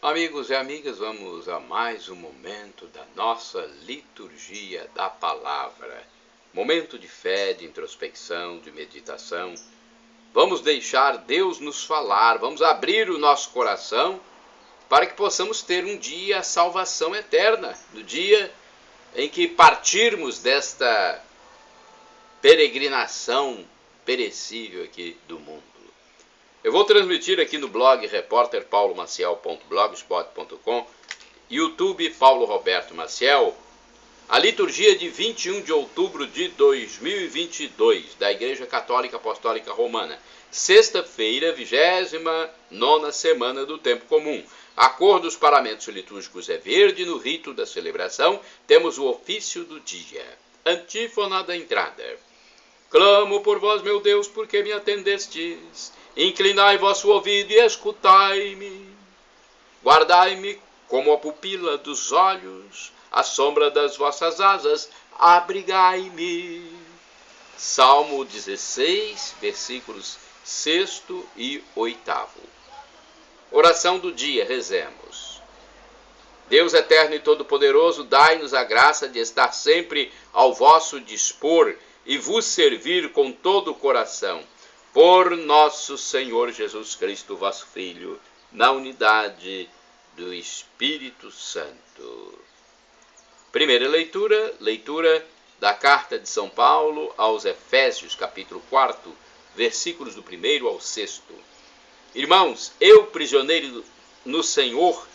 Amigos e amigas, vamos a mais um momento da nossa liturgia da palavra. Momento de fé, de introspecção, de meditação. Vamos deixar Deus nos falar, vamos abrir o nosso coração para que possamos ter um dia a salvação eterna, no dia em que partirmos desta peregrinação perecível aqui do mundo. Eu vou transmitir aqui no blog repórterpaulomaciel.blogspot.com, YouTube Paulo Roberto Maciel, a liturgia de 21 de outubro de 2022 da Igreja Católica Apostólica Romana, sexta-feira, 29ª semana do Tempo Comum. A cor dos paramentos litúrgicos é verde. No rito da celebração temos o ofício do dia. Antífona da entrada. Clamo por vós, meu Deus, porque me atendestes. Inclinai vosso ouvido e escutai-me. Guardai-me como a pupila dos olhos, à sombra das vossas asas, abrigai-me. Salmo 16, versículos 6º e 8º. Oração do dia, rezemos. Deus eterno e todo-poderoso, dai-nos a graça de estar sempre ao vosso dispor e vos servir com todo o coração. Por nosso Senhor Jesus Cristo, vosso Filho, na unidade do Espírito Santo. Primeira leitura da carta de São Paulo aos Efésios, capítulo 4, versículos do 1º ao 6º. Irmãos, eu, prisioneiro no Senhor,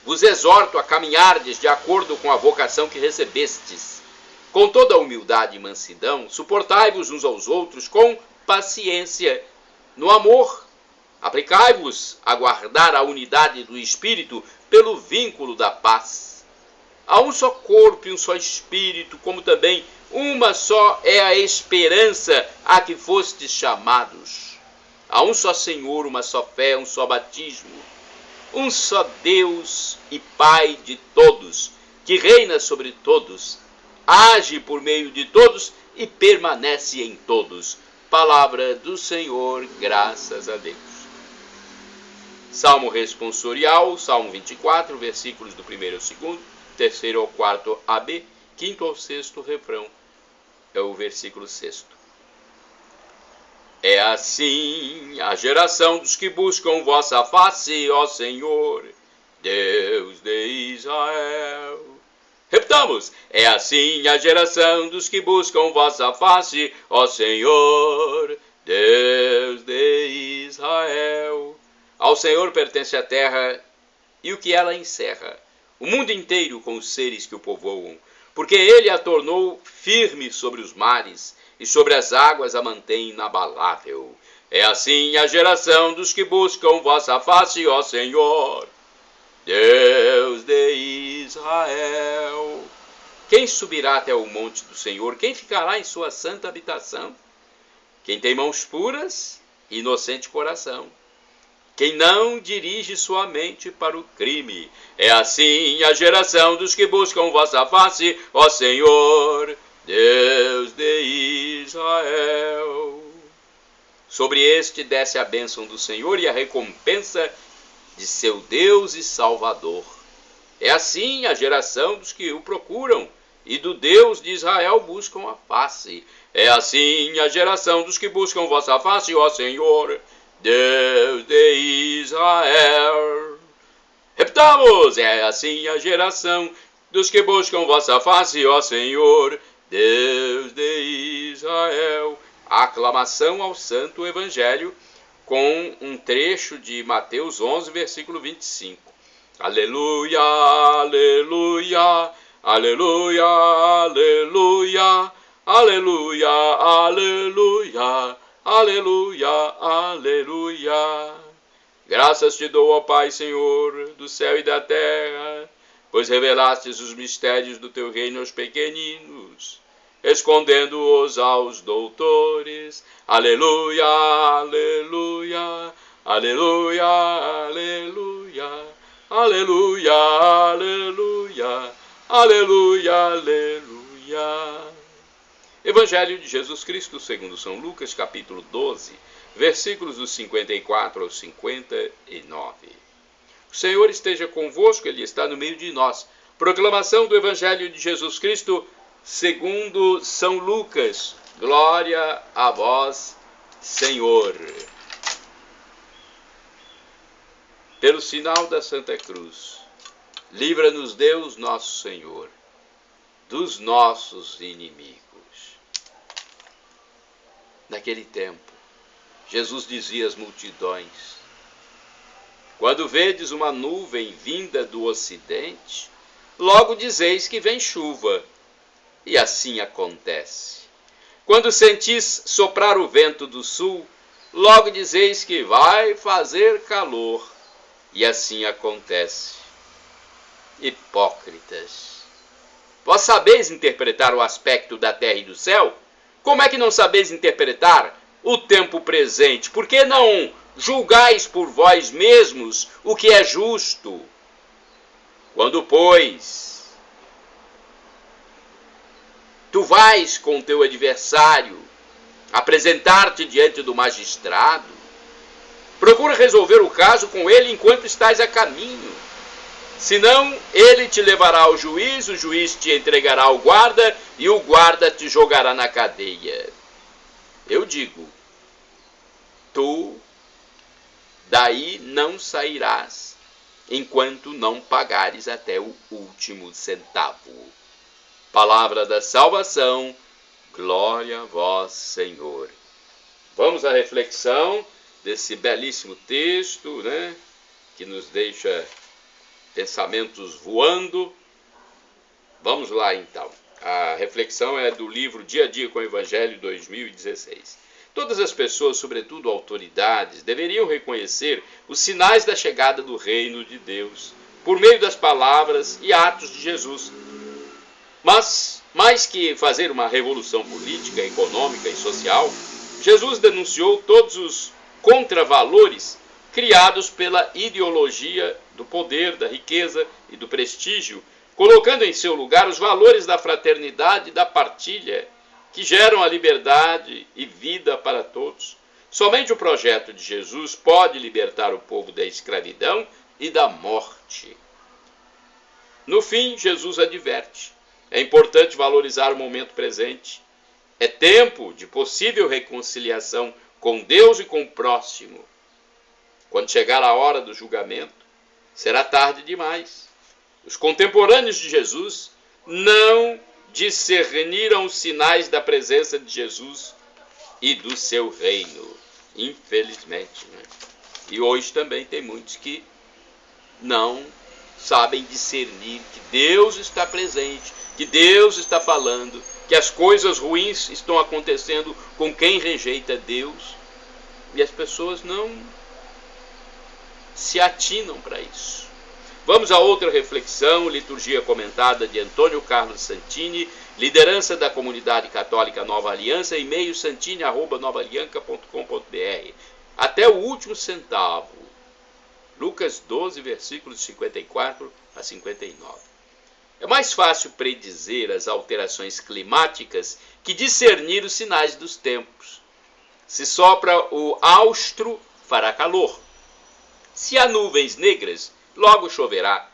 vos exorto a caminhardes de acordo com a vocação que recebestes. Com toda a humildade e mansidão, suportai-vos uns aos outros com paciência, no amor. Aplicai-vos a guardar a unidade do Espírito pelo vínculo da paz. Há um só corpo e um só Espírito, como também uma só é a esperança a que fostes chamados. Há um só Senhor, uma só fé, um só batismo. Um só Deus e Pai de todos, que reina sobre todos, age por meio de todos e permanece em todos. Palavra do Senhor, graças a Deus. Salmo responsorial, Salmo 24, versículos do 1º ao 2º, 3º ao 4º AB, 5º ao 6º refrão, é o versículo 6º. É assim a geração dos que buscam vossa face, ó Senhor, Deus de Israel. Repitamos, é assim a geração dos que buscam vossa face, ó Senhor, Deus de Israel. Ao Senhor pertence a terra e o que ela encerra, o mundo inteiro com os seres que o povoam, porque ele a tornou firme sobre os mares e sobre as águas a mantém inabalável. É assim a geração dos que buscam vossa face, ó Senhor, Deus de Israel. Quem subirá até o monte do Senhor? Quem ficará em sua santa habitação? Quem tem mãos puras e inocente coração. Quem não dirige sua mente para o crime. É assim a geração dos que buscam vossa face, ó Senhor, Deus de Israel. Sobre este desce a bênção do Senhor e a recompensa de seu Deus e Salvador. É assim a geração dos que o procuram e do Deus de Israel buscam a face. É assim a geração dos que buscam vossa face, ó Senhor, Deus de Israel. Repitamos, é assim a geração dos que buscam vossa face, ó Senhor, Deus de Israel. Aclamação ao Santo Evangelho, com um trecho de Mateus 11, versículo 25. Aleluia, aleluia, aleluia, aleluia, aleluia, aleluia, aleluia, aleluia. Graças te dou, ó Pai, Senhor, do céu e da terra, pois revelastes os mistérios do teu reino aos pequeninos, escondendo-os aos doutores. Aleluia, aleluia, aleluia, aleluia, aleluia, aleluia, aleluia, aleluia. Evangelho de Jesus Cristo segundo São Lucas, capítulo 12, versículos dos 54 ao 59. O Senhor esteja convosco, Ele está no meio de nós. Proclamação do Evangelho de Jesus Cristo segundo São Lucas. Glória a vós, Senhor. Pelo sinal da Santa Cruz, livra-nos Deus nosso Senhor dos nossos inimigos. Naquele tempo, Jesus dizia às multidões: quando vedes uma nuvem vinda do ocidente, logo dizeis que vem chuva, e assim acontece. Quando sentis soprar o vento do sul, logo dizeis que vai fazer calor, e assim acontece. Hipócritas! Vós sabeis interpretar o aspecto da terra e do céu? Como é que não sabeis interpretar o tempo presente? Por que não julgais por vós mesmos o que é justo? Quando, pois, tu vais com teu adversário apresentar-te diante do magistrado, procura resolver o caso com ele enquanto estás a caminho. Senão, ele te levará ao juiz, o juiz te entregará ao guarda e o guarda te jogará na cadeia. Eu digo, tu daí não sairás, enquanto não pagares até o último centavo. Palavra da salvação, glória a vós, Senhor. Vamos à reflexão desse belíssimo texto, que nos deixa pensamentos voando. Vamos lá então. A reflexão é do livro Dia a Dia com o Evangelho 2016. Todas as pessoas, sobretudo autoridades, deveriam reconhecer os sinais da chegada do reino de Deus por meio das palavras e atos de Jesus. Mas, mais que fazer uma revolução política, econômica e social, Jesus denunciou todos os contravalores criados pela ideologia do poder, da riqueza e do prestígio, colocando em seu lugar os valores da fraternidade e da partilha, que geram a liberdade e vida para todos. Somente o projeto de Jesus pode libertar o povo da escravidão e da morte. No fim, Jesus adverte: é importante valorizar o momento presente. É tempo de possível reconciliação com Deus e com o próximo. Quando chegar a hora do julgamento, será tarde demais. Os contemporâneos de Jesus não discerniram os sinais da presença de Jesus e do seu reino, infelizmente. E hoje também tem muitos que não sabem discernir que Deus está presente, que Deus está falando, que as coisas ruins estão acontecendo com quem rejeita Deus, e as pessoas não se atinam para isso. Vamos a outra reflexão, liturgia comentada de Antônio Carlos Santini, liderança da comunidade católica Nova Aliança, e-mail santini@novaalianca.com.br. Até o último centavo. Lucas 12, versículos 54 a 59. É mais fácil predizer as alterações climáticas que discernir os sinais dos tempos. Se sopra o austro, fará calor. Se há nuvens negras, logo choverá.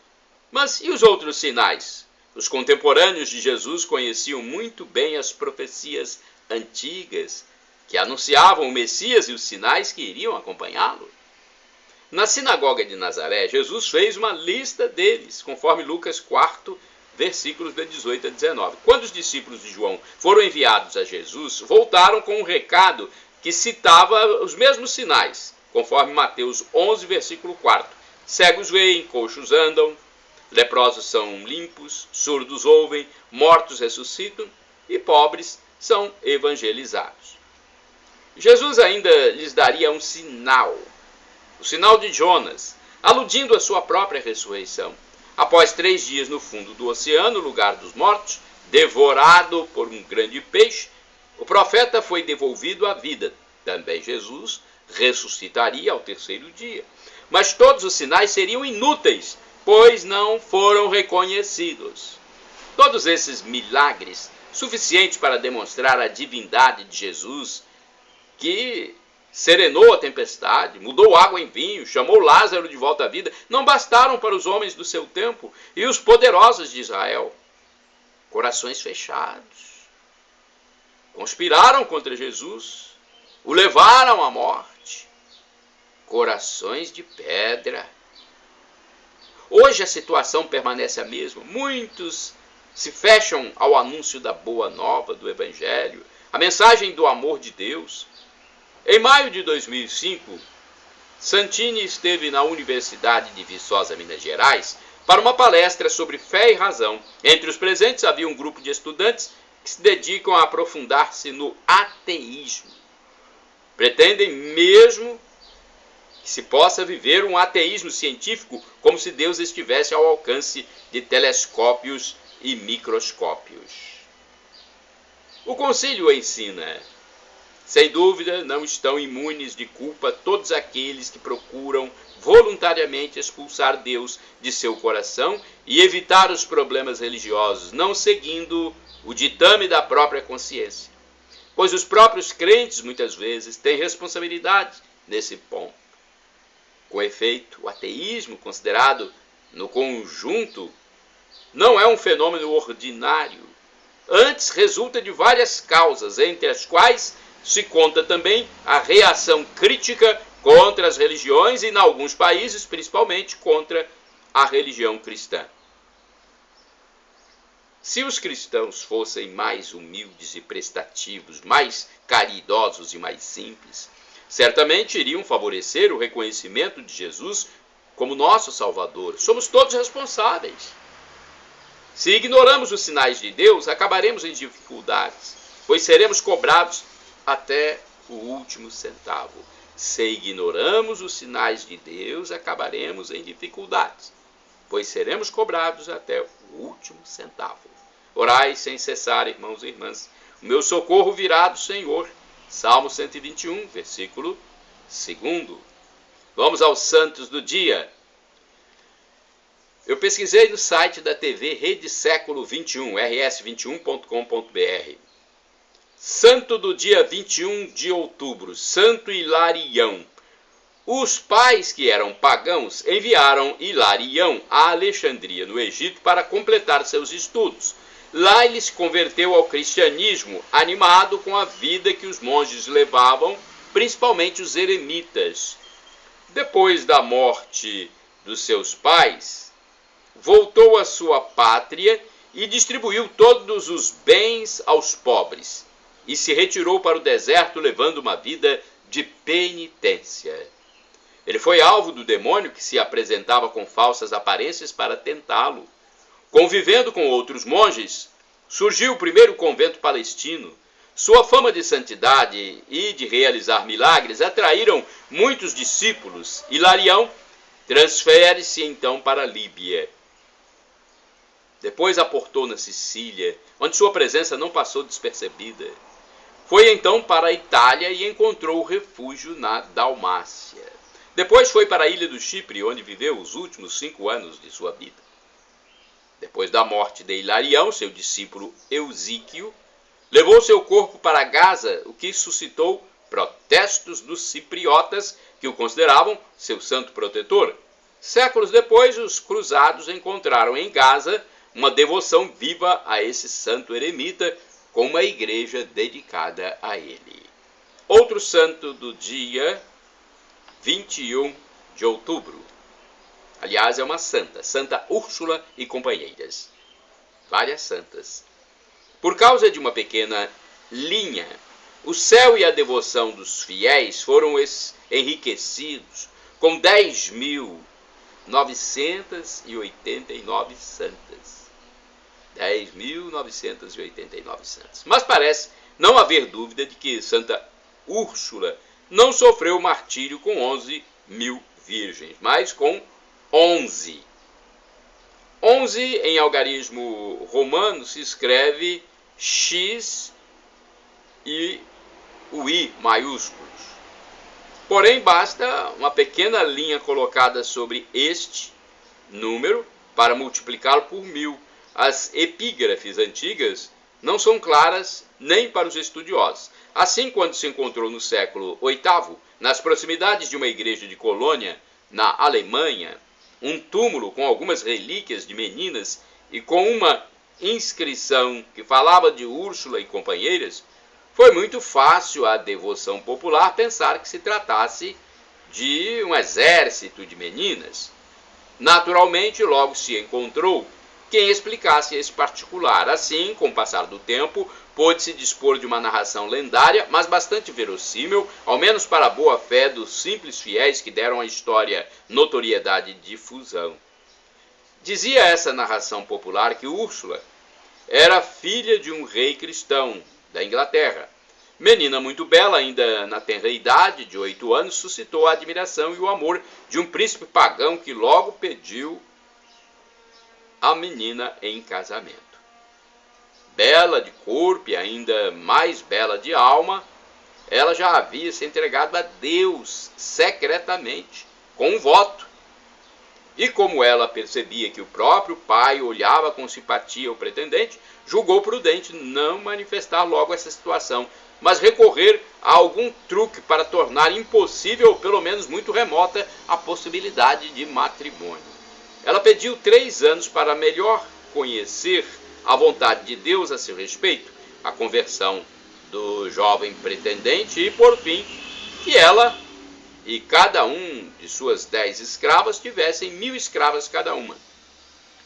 Mas e os outros sinais? Os contemporâneos de Jesus conheciam muito bem as profecias antigas, que anunciavam o Messias e os sinais que iriam acompanhá-lo. Na sinagoga de Nazaré, Jesus fez uma lista deles, conforme Lucas 4, versículos de 18 a 19. Quando os discípulos de João foram enviados a Jesus, voltaram com um recado que citava os mesmos sinais, conforme Mateus 11, versículo 4. Cegos veem, coxos andam, leprosos são limpos, surdos ouvem, mortos ressuscitam e pobres são evangelizados. Jesus ainda lhes daria um sinal, o sinal de Jonas, aludindo à sua própria ressurreição. Após 3 dias no fundo do oceano, lugar dos mortos, devorado por um grande peixe, o profeta foi devolvido à vida. Também Jesus ressuscitaria ao 3º dia. Mas todos os sinais seriam inúteis, pois não foram reconhecidos. Todos esses milagres, suficientes para demonstrar a divindade de Jesus, que serenou a tempestade, mudou água em vinho, chamou Lázaro de volta à vida, não bastaram para os homens do seu tempo e os poderosos de Israel. Corações fechados. Conspiraram contra Jesus, o levaram à morte. Corações de pedra. Hoje a situação permanece a mesma. Muitos se fecham ao anúncio da boa nova do Evangelho, a mensagem do amor de Deus. Em maio de 2005, Santini esteve na Universidade de Viçosa, Minas Gerais, para uma palestra sobre fé e razão. Entre os presentes havia um grupo de estudantes que se dedicam a aprofundar-se no ateísmo. Pretendem mesmo que se possa viver um ateísmo científico como se Deus estivesse ao alcance de telescópios e microscópios. O concílio ensina: sem dúvida, não estão imunes de culpa todos aqueles que procuram voluntariamente expulsar Deus de seu coração e evitar os problemas religiosos, não seguindo o ditame da própria consciência. Pois os próprios crentes, muitas vezes, têm responsabilidade nesse ponto. Com efeito, o ateísmo, considerado no conjunto, não é um fenômeno ordinário. Antes, resulta de várias causas, entre as quais se conta também a reação crítica contra as religiões e, em alguns países, principalmente contra a religião cristã. Se os cristãos fossem mais humildes e prestativos, mais caridosos e mais simples, certamente iriam favorecer o reconhecimento de Jesus como nosso Salvador. Somos todos responsáveis. Se ignoramos os sinais de Deus, acabaremos em dificuldades, pois seremos cobrados até o último centavo. Se ignoramos os sinais de Deus, acabaremos em dificuldades, pois seremos cobrados até o último centavo. Orai sem cessar, irmãos e irmãs. O meu socorro virá do Senhor. Salmo 121, versículo 2. Vamos aos santos do dia. Eu pesquisei no site da TV Rede Século 21, rs21.com.br. Santo do dia 21 de outubro, Santo Hilarião. Os pais, que eram pagãos, enviaram Hilarião a Alexandria, no Egito, para completar seus estudos. Lá ele se converteu ao cristianismo, animado com a vida que os monges levavam, principalmente os eremitas. Depois da morte dos seus pais, voltou à sua pátria e distribuiu todos os bens aos pobres, e se retirou para o deserto levando uma vida de penitência. Ele foi alvo do demônio que se apresentava com falsas aparências para tentá-lo. Convivendo com outros monges, surgiu o primeiro convento palestino. Sua fama de santidade e de realizar milagres atraíram muitos discípulos. Hilarião transfere-se então para a Líbia. Depois aportou na Sicília, onde sua presença não passou despercebida. Foi então para a Itália e encontrou refúgio na Dalmácia. Depois foi para a ilha do Chipre, onde viveu os últimos 5 anos de sua vida. Depois da morte de Hilarião, seu discípulo Eusíquio levou seu corpo para Gaza, o que suscitou protestos dos cipriotas, que o consideravam seu santo protetor. Séculos depois, os cruzados encontraram em Gaza uma devoção viva a esse santo eremita, com uma igreja dedicada a ele. Outro santo do dia 21 de outubro. Aliás, é uma santa, Santa Úrsula e companheiras. Várias santas. Por causa de uma pequena linha, o céu e a devoção dos fiéis foram enriquecidos com 10.989 santas. 10.989 santas. Mas parece não haver dúvida de que Santa Úrsula não sofreu martírio com 11.000 virgens, mas com 11. 11 em algarismo romano se escreve X e o I maiúsculos. Porém, basta uma pequena linha colocada sobre este número para multiplicá-lo por 1000. As epígrafes antigas não são claras nem para os estudiosos. Assim, quando se encontrou no século VIII, nas proximidades de uma igreja de Colônia, na Alemanha, um túmulo com algumas relíquias de meninas e com uma inscrição que falava de Úrsula e companheiras, foi muito fácil à devoção popular pensar que se tratasse de um exército de meninas. Naturalmente, logo se encontrou quem explicasse esse particular. Assim, com o passar do tempo, pôde-se dispor de uma narração lendária, mas bastante verossímil, ao menos para a boa fé dos simples fiéis que deram à história notoriedade e difusão. Dizia essa narração popular que Úrsula era filha de um rei cristão da Inglaterra. Menina muito bela, ainda na tenra idade de 8 anos, suscitou a admiração e o amor de um príncipe pagão que logo pediu a menina em casamento. Bela de corpo e ainda mais bela de alma, ela já havia se entregado a Deus secretamente, com um voto. E como ela percebia que o próprio pai olhava com simpatia o pretendente, julgou prudente não manifestar logo essa situação, mas recorrer a algum truque para tornar impossível, ou pelo menos muito remota, a possibilidade de matrimônio. Ela pediu 3 anos para melhor conhecer a vontade de Deus a seu respeito, a conversão do jovem pretendente e, por fim, que ela e cada um de suas 10 escravas tivessem 1000 escravas cada uma.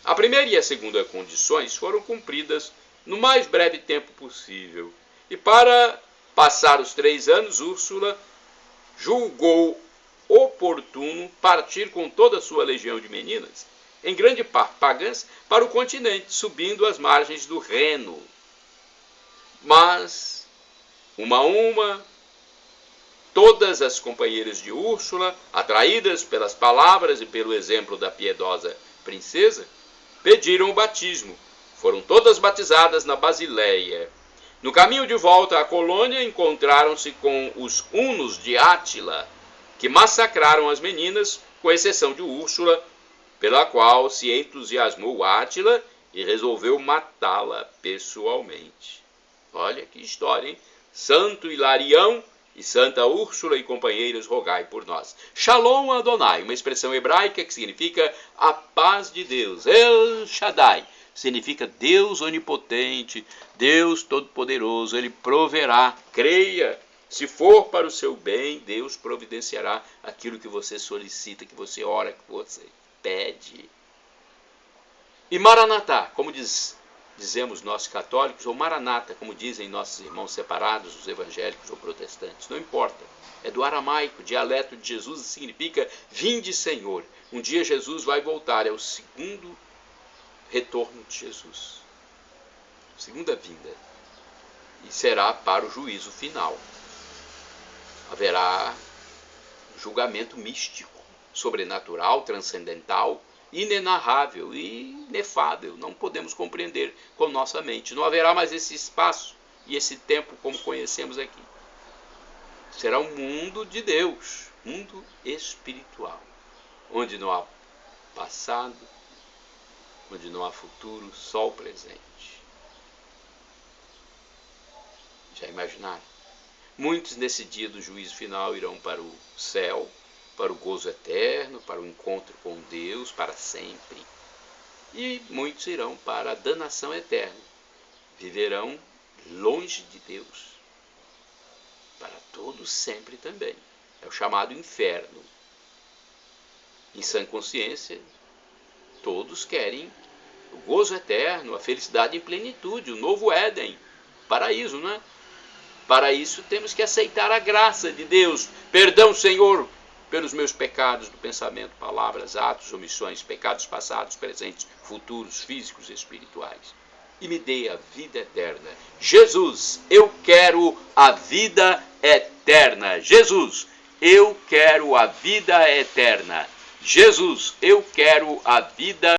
A primeira e a segunda condições foram cumpridas no mais breve tempo possível. E para passar os 3 anos, Úrsula julgou oportuno partir com toda a sua legião de meninas, em grande parte pagãs, para o continente, subindo as margens do Reno. Mas, uma a uma, todas as companheiras de Úrsula, atraídas pelas palavras e pelo exemplo da piedosa princesa, pediram o batismo. Foram todas batizadas na Basileia. No caminho de volta à colônia, encontraram-se com os hunos de Átila, que massacraram as meninas, com exceção de Úrsula, pela qual se entusiasmou Átila e resolveu matá-la pessoalmente. Olha que história, hein? Santo Hilarião e Santa Úrsula e companheiros, rogai por nós. Shalom Adonai, uma expressão hebraica que significa a paz de Deus. El Shaddai significa Deus onipotente, Deus todo-poderoso. Ele proverá, creia. Se for para o seu bem, Deus providenciará aquilo que você solicita, que você ora, que você pede. E Maranatá, como dizemos nós católicos, ou Maranata, como dizem nossos irmãos separados, os evangélicos ou protestantes, não importa. É do aramaico, dialeto de Jesus, e significa vinde, Senhor. Um dia Jesus vai voltar, é o segundo retorno de Jesus. Segunda vinda. E será para o juízo final. Haverá julgamento místico, sobrenatural, transcendental, inenarrável e inefável. Não podemos compreender com nossa mente. Não haverá mais esse espaço e esse tempo como conhecemos aqui. Será um mundo de Deus, mundo espiritual, onde não há passado, onde não há futuro, só o presente. Já imaginaram? Muitos nesse dia do juízo final irão para o céu, para o gozo eterno, para o encontro com Deus para sempre. E muitos irão para a danação eterna. Viverão longe de Deus. Para todos sempre também. É o chamado inferno. Em sã consciência, todos querem o gozo eterno, a felicidade em plenitude, o novo Éden, paraíso, né? Para isso temos que aceitar a graça de Deus. Perdão, Senhor, pelos meus pecados do pensamento, palavras, atos, omissões, pecados passados, presentes, futuros, físicos e espirituais. E me dê a vida eterna. Jesus, eu quero a vida eterna. Jesus, eu quero a vida eterna. Jesus, eu quero a vida